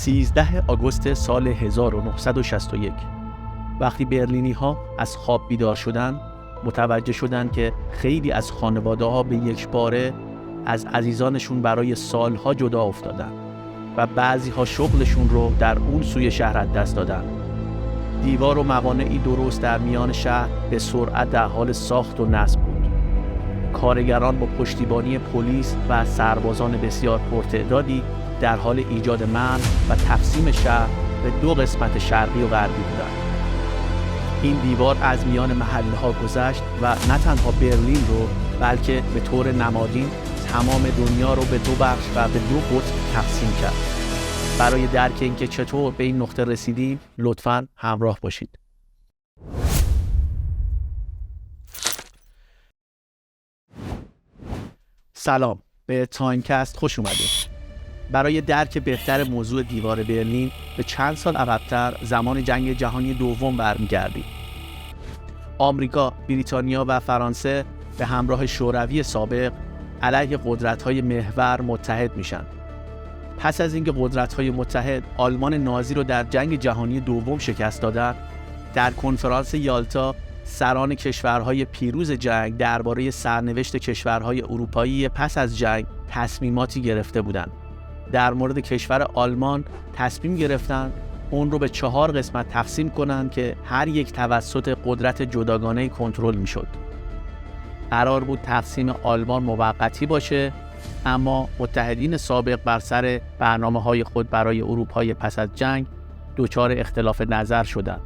13 آگوست سال 1961 وقتی برلینی‌ها از خواب بیدار شدند، متوجه شدند که خیلی از خانواده‌ها به یک باره از عزیزانشون برای سالها جدا افتادن و بعضی‌ها شغلشون رو در اون سوی شهر از دست دادن. دیوار و موانعی درست در میان شهر به سرعت در حال ساخت و نصب بود. کارگران با پشتیبانی پلیس و سربازان بسیار پرتعدادی در حال ایجاد مرز و تقسیم شهر به دو قسمت شرقی و غربی بودند. این دیوار از میان محله‌ها گذشت و نه تنها برلین رو بلکه به طور نمادین تمام دنیا رو به دو بخش و به دو قطب تقسیم کرد. برای درک اینکه چطور به این نقطه رسیدیم لطفاً همراه باشید. سلام، به تایمکست خوش اومدید. برای درک بهتر موضوع دیوار برلین به چند سال عقب‌تر زمان جنگ جهانی دوم برمیگردیم. آمریکا، بریتانیا و فرانسه به همراه شوروی سابق علیه قدرت‌های محور متحد میشن. پس از اینکه قدرت‌های متحد آلمان نازی رو در جنگ جهانی دوم شکست دادند، در کنفرانس یالتا سران کشورهای پیروز جنگ درباره سرنوشت کشورهای اروپایی پس از جنگ تصمیماتی گرفته بودند. در مورد کشور آلمان تصمیم گرفتند اون رو به 4 قسمت تقسیم کنند که هر یک توسط قدرت جداگانه کنترل میشد. قرار بود تقسیم آلمان موقتی باشه، اما متحدین سابق بر سر برنامه‌های خود برای اروپای پس از جنگ دچار اختلاف نظر شدند.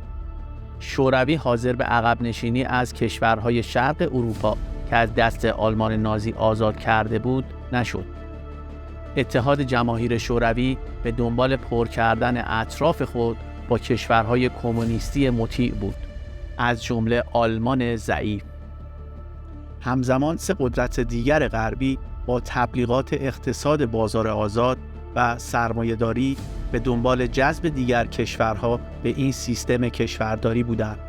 شوروی حاضر به عقب نشینی از کشورهای شرق اروپا که از دست آلمان نازی آزاد کرده بود نشد. اتحاد جماهیر شوروی به دنبال پر کردن اطراف خود با کشورهای کمونیستی مطیع بود، از جمله آلمان ضعیف. همزمان 3 قدرت دیگر غربی با تبلیغات اقتصاد بازار آزاد و سرمایه‌داری به دنبال جذب دیگر کشورها به این سیستم کشورداری بودند.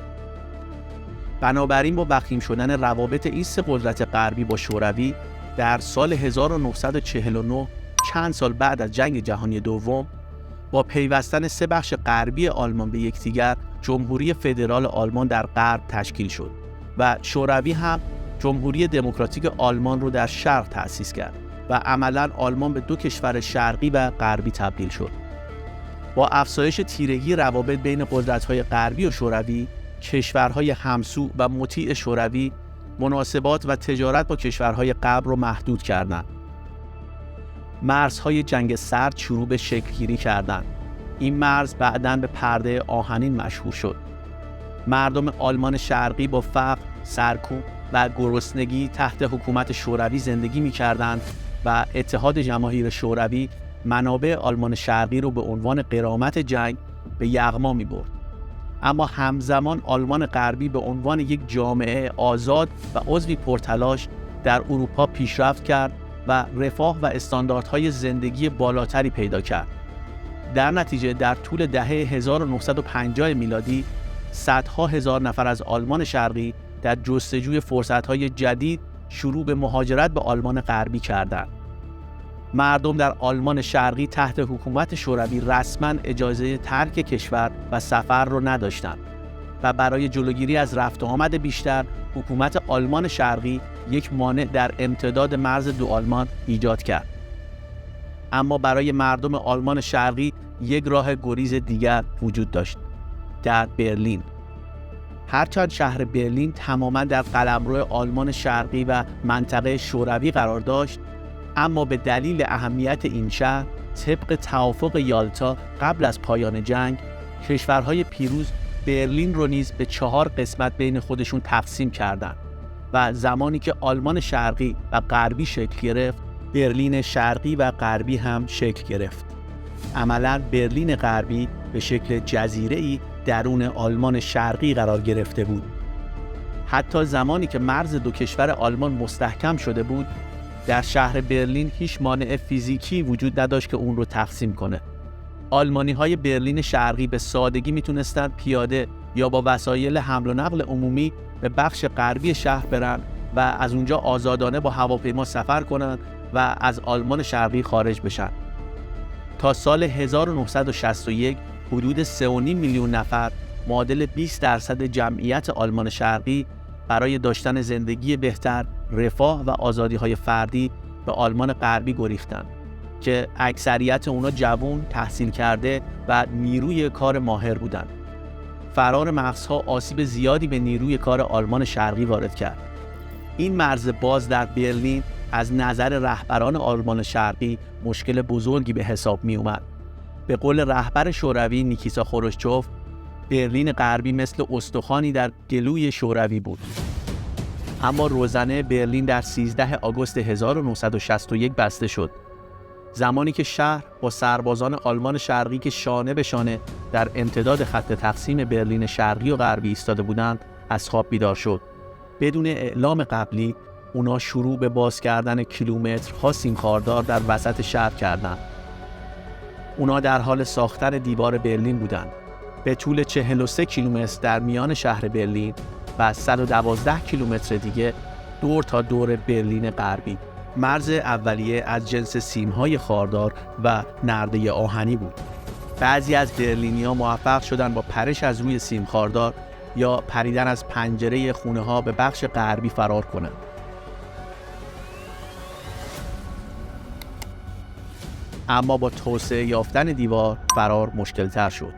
بنابراین با وخیم شدن روابط این 3 قدرت غربی با شوروی در سال 1949 چند سال بعد از جنگ جهانی دوم، با پیوستن 3 بخش غربی آلمان به یکدیگر جمهوری فدرال آلمان در غرب تشکیل شد و شوروی هم جمهوری دموکراتیک آلمان رو در شرق تأسیس کرد و عملاً آلمان به 2 کشور شرقی و غربی تبدیل شد. با افزایش تیرگی روابط بین قدرت‌های غربی و شوروی، کشورهای همسو و مطیع شوروی مناسبات و تجارت با کشورهای غرب رو محدود کردند. مرزهای جنگ سرد شروع به شکل‌گیری کردند. این مرز بعداً به پرده آهنین مشهور شد. مردم آلمان شرقی با فقر، سرکوب و گرسنگی تحت حکومت شوروی زندگی می‌کردند و اتحاد جماهیر شوروی منابع آلمان شرقی رو به عنوان غرامت جنگ به یغما می‌برد. اما همزمان آلمان غربی به عنوان یک جامعه آزاد و عضوی پرتلاش در اروپا پیشرفت کرد و رفاه و استانداردهای زندگی بالاتری پیدا کرد. در نتیجه در طول دهه 1950 میلادی صدها هزار نفر از آلمان شرقی در جستجوی فرصت‌های جدید شروع به مهاجرت به آلمان غربی کردند. مردم در آلمان شرقی تحت حکومت شوروی رسما اجازه ترک کشور و سفر را نداشتند و برای جلوگیری از رفت و آمد بیشتر، حکومت آلمان شرقی یک مانع در امتداد مرز دو آلمان ایجاد کرد. اما برای مردم آلمان شرقی یک راه گریز دیگر وجود داشت: در برلین. هرچند شهر برلین تماما در قلمرو آلمان شرقی و منطقه شوروی قرار داشت، اما به دلیل اهمیت این شهر طبق توافق یالتا قبل از پایان جنگ، کشورهای پیروز برلین رو نیز به 4 قسمت بین خودشون تقسیم کردند و زمانی که آلمان شرقی و غربی شکل گرفت، برلین شرقی و غربی هم شکل گرفت. عملاً برلین غربی به شکل جزیره‌ای درون آلمان شرقی قرار گرفته بود. حتی زمانی که مرز 2 کشور آلمان مستحکم شده بود، در شهر برلین هیچ مانع فیزیکی وجود نداشت که اون رو تقسیم کنه. آلمانی‌های برلین شرقی به سادگی میتونستند پیاده یا با وسایل حمل و نقل عمومی به بخش غربی شهر برن و از اونجا آزادانه با هواپیما سفر کنند و از آلمان شرقی خارج بشن. تا سال 1961 حدود 3.5 میلیون نفر، معادل 20% جمعیت آلمان شرقی، برای داشتن زندگی بهتر، رفاه و آزادی‌های فردی به آلمان غربی گریختند که اکثریت اونا جوان، تحصیل کرده و نیروی کار ماهر بودند. فرار مرزها آسیب زیادی به نیروی کار آلمان شرقی وارد کرد. این مرز باز در برلین از نظر رهبران آلمان شرقی مشکل بزرگی به حساب می اومد. به قول رهبر شوروی نیکیتا خروشچوف، برلین غربی مثل استخوانی در گلوی شوروی بود. اما روزنه برلین در 13 آگوست 1961 بسته شد، زمانی که شهر با سربازان آلمان شرقی که شانه به شانه در امتداد خط تقسیم برلین شرقی و غربی ایستاده بودند از خواب بیدار شد. بدون اعلام قبلی اونا شروع به باز کردن کیلومترها سیم خاردار در وسط شهر کردند. اونا در حال ساختن دیوار برلین بودند، به طول 43 کیلومتر در میان شهر برلین و 112 کیلومتر دیگه دور تا دور برلین غربی. مرز اولیه از جنس سیم‌های خاردار و نرده آهنی بود. بعضی از برلینی‌ها موفق شدن با پرش از روی سیم خاردار یا پریدن از پنجره خونه‌ها به بخش غربی فرار کنند. اما با توسعه یافتن دیوار فرار مشکل‌تر شد.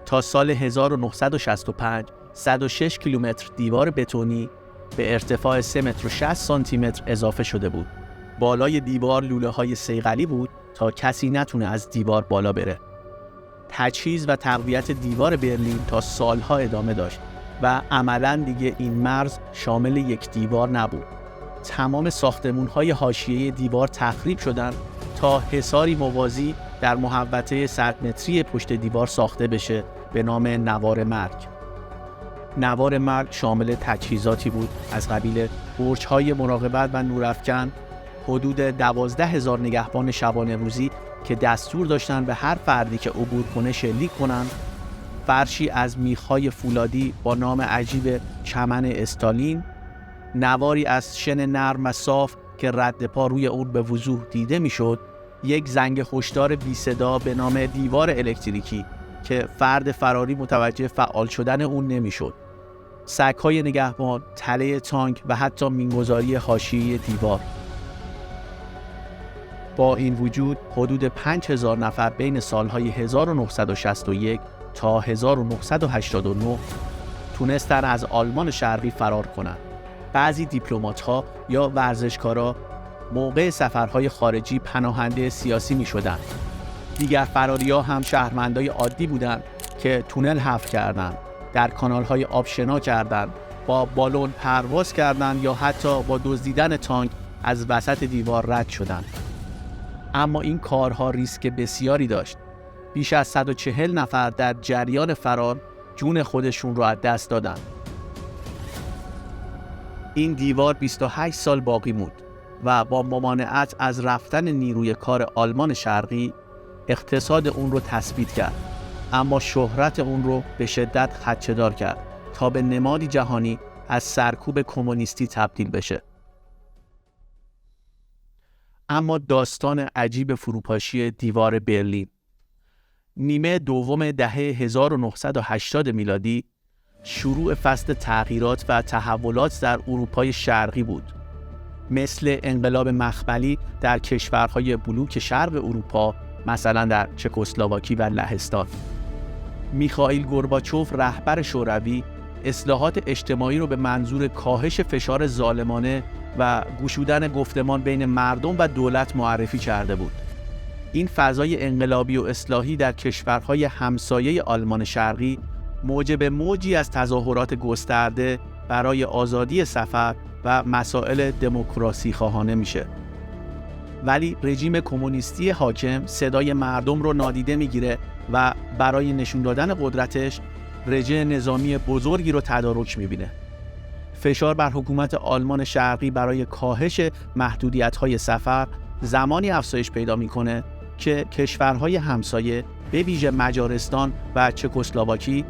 تا سال 1965 106 کیلومتر دیوار بتونی به ارتفاع 3 متر و 60 سانتی متر اضافه شده بود. بالای دیوار لوله‌های صیقلی بود تا کسی نتونه از دیوار بالا بره. تجهیز و تقویت دیوار برلین تا سالها ادامه داشت و عملاً دیگه این مرز شامل یک دیوار نبود. تمام ساختمان‌های حاشیه دیوار تخریب شدند تا حصاری موازی در محوطه 100 متری پشت دیوار ساخته بشه به نام نوار مرگ. نوار مرگ شامل تجهیزاتی بود از قبیل برج‌های مراقبت و نورافکن، حدود 12,000 نگهبان شبانه روزی که دستور داشتن به هر فردی که عبور کنه شلیک کنند، فرشی از میخ‌های فولادی با نام عجیب چمن استالین، نواری از شن نرم و صاف که رد پا روی اون به وضوح دیده میشد، یک زنگ هشدار بی صدا به نام دیوار الکتریکی که فرد فراری متوجه فعال شدن اون نمیشد، سگ‌های نگهبان، تله تانک و حتی مینگذاری حاشیه دیوار. با این وجود حدود 5000 نفر بین سالهای 1961 تا 1989 تونستن از آلمان شرقی فرار کنند. بعضی دیپلمات‌ها یا ورزشکارا موقع سفرهای خارجی پناهنده سیاسی می‌شدند. دیگر فراری‌ها هم شهروندای عادی بودند که تونل حفر کردند، در کانال‌های آبشنا کردند، با بالون پرواز کردند یا حتی با دزدیدن تانک از وسط دیوار رد شدند. اما این کارها ریسک بسیاری داشت. بیش از 140 نفر در جریان فرار جون خودشون رو از دست دادند. این دیوار 28 سال باقی موند و با ممانعت از رفتن نیروی کار آلمان شرقی اقتصاد اون رو تثبیت کرد، اما شهرت اون رو به شدت خدشه‌دار کرد تا به نمادی جهانی از سرکوب کمونیستی تبدیل بشه. اما داستان عجیب فروپاشی دیوار برلین. نیمه دوم دهه 1980 میلادی شروع فصل تغییرات و تحولات در اروپای شرقی بود. مثل انقلاب مخملی در کشورهای بلوک شرق اروپا، مثلا در چکسلواکی و لهستان. میخائیل گورباچوف رهبر شوروی اصلاحات اجتماعی رو به منظور کاهش فشار ظالمانه و گشودن گفتمان بین مردم و دولت معرفی کرده بود. این فضای انقلابی و اصلاحی در کشورهای همسایه آلمان شرقی موجب موجی از تظاهرات گسترده برای آزادی سفر و مسائل دموکراسی خواهانه میشه. ولی رژیم کمونیستی حاکم صدای مردم رو نادیده میگیره و برای نشون دادن قدرتش رژه نظامی بزرگی رو تدارک میبینه. فشار بر حکومت آلمان شرقی برای کاهش محدودیت‌های سفر زمانی افزایش پیدا میکنه که کشورهای همسایه به ویژه مجارستان و چکسلواکی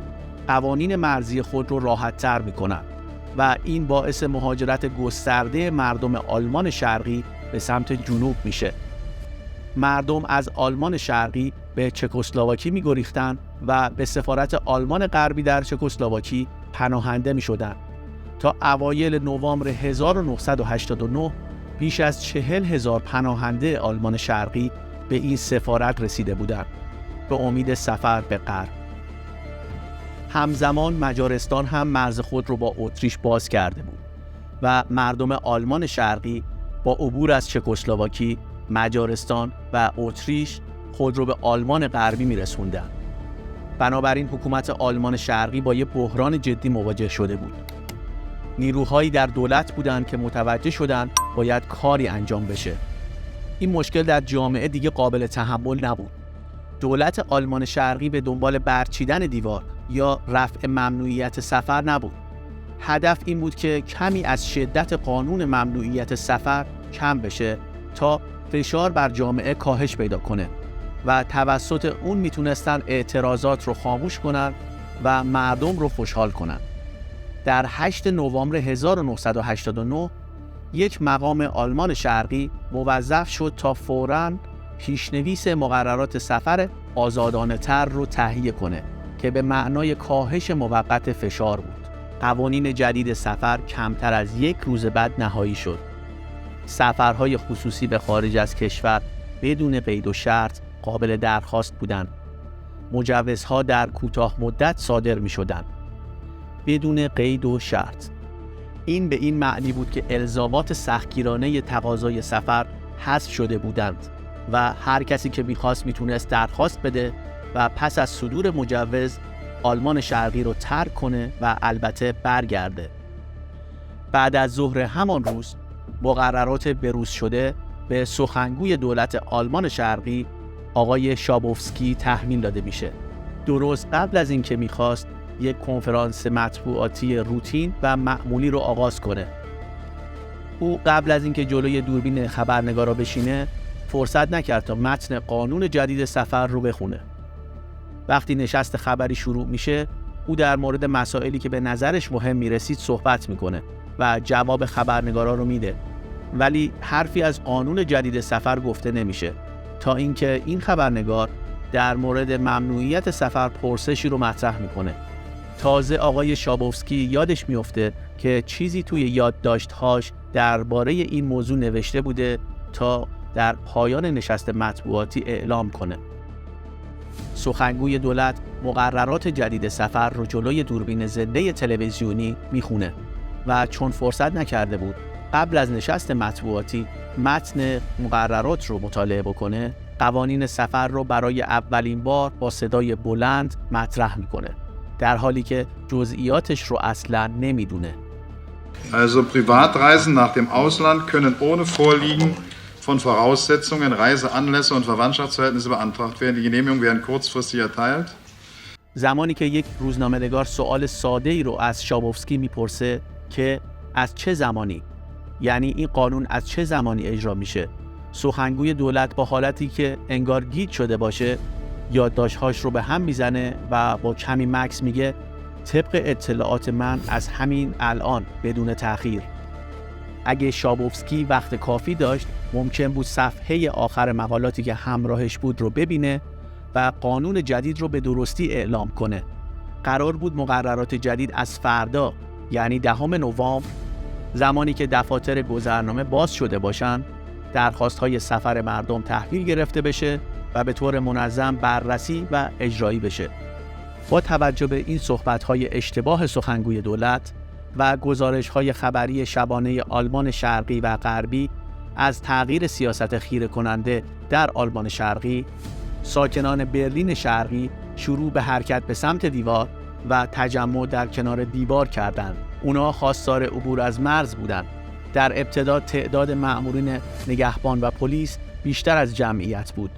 قوانین مرزی خود رو راحت‌تر میکنن و این باعث مهاجرت گسترده مردم آلمان شرقی به سمت جنوب میشه. مردم از آلمان شرقی به چکسلواکی می‌گریختند و به سفارت آلمان غربی در چکسلواکی پناهنده می‌شدند. تا اوایل نوامبر 1989 بیش از 40,000 پناهنده آلمان شرقی به این سفارت رسیده بودند به امید سفر به غرب. همزمان مجارستان هم مرز خود را با اتریش باز کرده بود و مردم آلمان شرقی با عبور از چکسلواکی، مجارستان و اتریش خود را به آلمان غربی می‌رسوندند. بنابراین حکومت آلمان شرقی با یک بحران جدی مواجه شده بود. نیروهایی در دولت بودند که متوجه شدند باید کاری انجام بشه. این مشکل در جامعه دیگه قابل تحمل نبود. دولت آلمان شرقی به دنبال برچیدن دیوار یا رفع ممنوعیت سفر نبود. هدف این بود که کمی از شدت قانون ممنوعیت سفر کم بشه تا فشار بر جامعه کاهش پیدا کنه و توسط اون میتونستن اعتراضات رو خاموش کنن و مردم رو خوشحال کنن. در 8 نوامبر 1989 یک مقام آلمان شرقی موظف شد تا فوراً پیشنویس مقررات سفر آزادانه تر رو تهیه کنه که به معنای کاهش موقت فشار بود. قوانین جدید سفر کمتر از 1 روز بعد نهایی شد. سفرهای خصوصی به خارج از کشور بدون قید و شرط قابل درخواست بودند. مجوزها در کوتاه مدت صادر می شدند بدون قید و شرط. این به این معنی بود که الزامات سختگیرانه تقاضای سفر حذف شده بودند و هر کسی که می‌خواست میتونست درخواست بده و پس از صدور مجوز آلمان شرقی رو ترک کنه و البته برگرده. بعد از ظهر همان روز مقررات بروز شده به سخنگوی دولت آلمان شرقی آقای شابوفسکی تحمیل داده میشه. درست قبل از اینکه میخواست یک کنفرانس مطبوعاتی روتین و معمولی رو آغاز کنه. او قبل از اینکه جلوی دوربین خبرنگارا بشینه فرصت نکرد تا متن قانون جدید سفر رو بخونه. وقتی نشست خبری شروع میشه، او در مورد مسائلی که به نظرش مهم میرسید صحبت میکنه و جواب خبرنگارا رو میده. ولی حرفی از قانون جدید سفر گفته نمیشه تا اینکه این خبرنگار در مورد ممنوعیت سفر پرسشی رو مطرح میکنه. تازه آقای شابوفسکی یادش میفته که چیزی توی یادداشت‌هاش درباره این موضوع نوشته بوده تا در پایان نشست مطبوعاتی اعلام کنه. سخنگوی دولت مقررات جدید سفر رو جلوی دوربین زنده تلویزیونی میخونه و چون فرصت نکرده بود قبل از نشست مطبوعاتی متن مقررات رو مطالعه بکنه، قوانین سفر رو برای اولین بار با صدای بلند مطرح میکنه، در حالی که جزئیاتش رو اصلا نمیدونه. Also Privatreisen nach dem Ausland können ohne Vorliegen von Voraussetzungen, Reiseanlässe und Verwandtschaftsverhältnisse beantragt werden. Die Genehmigung werden kurzfristig erteilt. زمانی که یک روزنامه‌نگار سوال ساده‌ای رو از شابوفسکی میپرسه که از چه زمانی، یعنی این قانون از چه زمانی اجرا میشه، سخنگوی دولت با حالتی که انگار گیج شده باشه یادداشت‌هاش رو به هم میزنه و با کمی مکث میگه طبق اطلاعات من از همین الان بدون تأخیر. اگه شابوفسکی وقت کافی داشت ممکن بود صفحه آخر مقالاتی که همراهش بود رو ببینه و قانون جدید رو به درستی اعلام کنه. قرار بود مقررات جدید از فردا یعنی 10 نوامبر زمانی که دفاتر گذرنامه باز شده باشن درخواست‌های سفر مردم تحویل گرفته بشه و به طور منظم بررسی و اجرایی بشه. با توجه به این صحبت‌های اشتباه سخنگوی دولت و گزارش‌های خبری شبانه آلمان شرقی و غربی از تغییر سیاست خیره کننده در آلمان شرقی، ساکنان برلین شرقی شروع به حرکت به سمت دیوار و تجمع در کنار دیوار کردند. اونا خواستار عبور از مرز بودند. در ابتدا تعداد مأمورین نگهبان و پلیس بیشتر از جمعیت بود.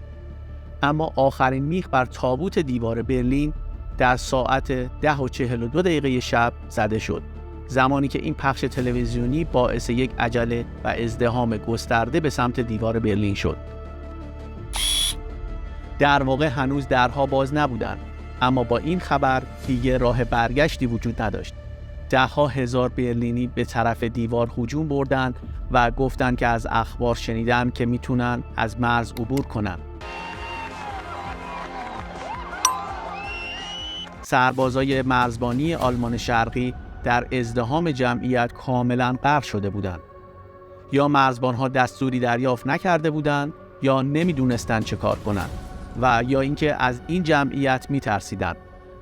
اما آخرین میخ بر تابوت دیوار برلین در ساعت 10:42 شب زده شد. زمانی که این پخش تلویزیونی باعث یک عجله و ازدحام گسترده به سمت دیوار برلین شد. در واقع هنوز درها باز نبودند، اما با این خبر دیگه راه برگشتی وجود نداشت. 10,000 هزار برلینی به طرف دیوار هجوم بردند و گفتند که از اخبار شنیدن که میتونن از مرز عبور کنن. سربازای مرزبانی آلمان شرقی در ازدحام جمعیت کاملا غرق شده بودند. یا مرزبانها دستوری دریافت نکرده بودند یا نمیدونستند چه کار کنند و یا اینکه از این جمعیت میترسیدند.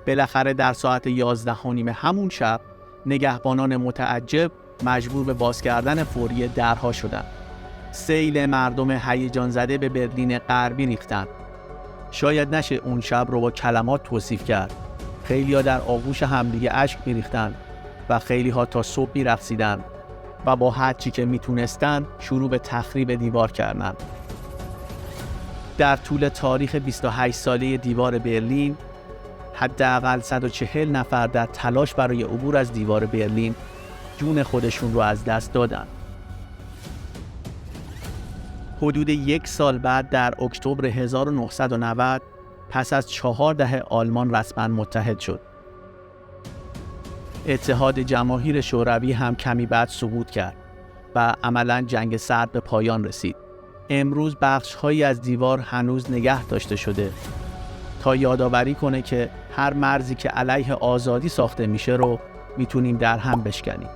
بالاخره در ساعت 11:30 همون شب نگهبانان متعجب مجبور به باز کردن فوری درها شدند. سیل مردم هیجان زده به برلین غربی ریختند. شاید نشه اون شب رو با کلمات توصیف کرد. خیلی‌ها در آغوش همدیگه اشک می‌ریختند و خیلی‌ها تا صبح می‌رقصیدند و با هر چی که میتونستن شروع به تخریب دیوار کردند. در طول تاریخ 28 ساله دیوار برلین حداقل 140 نفر در تلاش برای عبور از دیوار برلین جون خودشون رو از دست دادن. حدود 1 سال بعد در اکتبر 1990 پس از 4 دهه آلمان رسما متحد شد. اتحاد جماهیر شوروی هم کمی بعد سقوط کرد و عملاً جنگ سرد به پایان رسید. امروز بخش‌هایی از دیوار هنوز نگه داشته شده تا یادآوری کنه که هر مرزی که علیه آزادی ساخته میشه رو میتونیم در هم بشکنیم.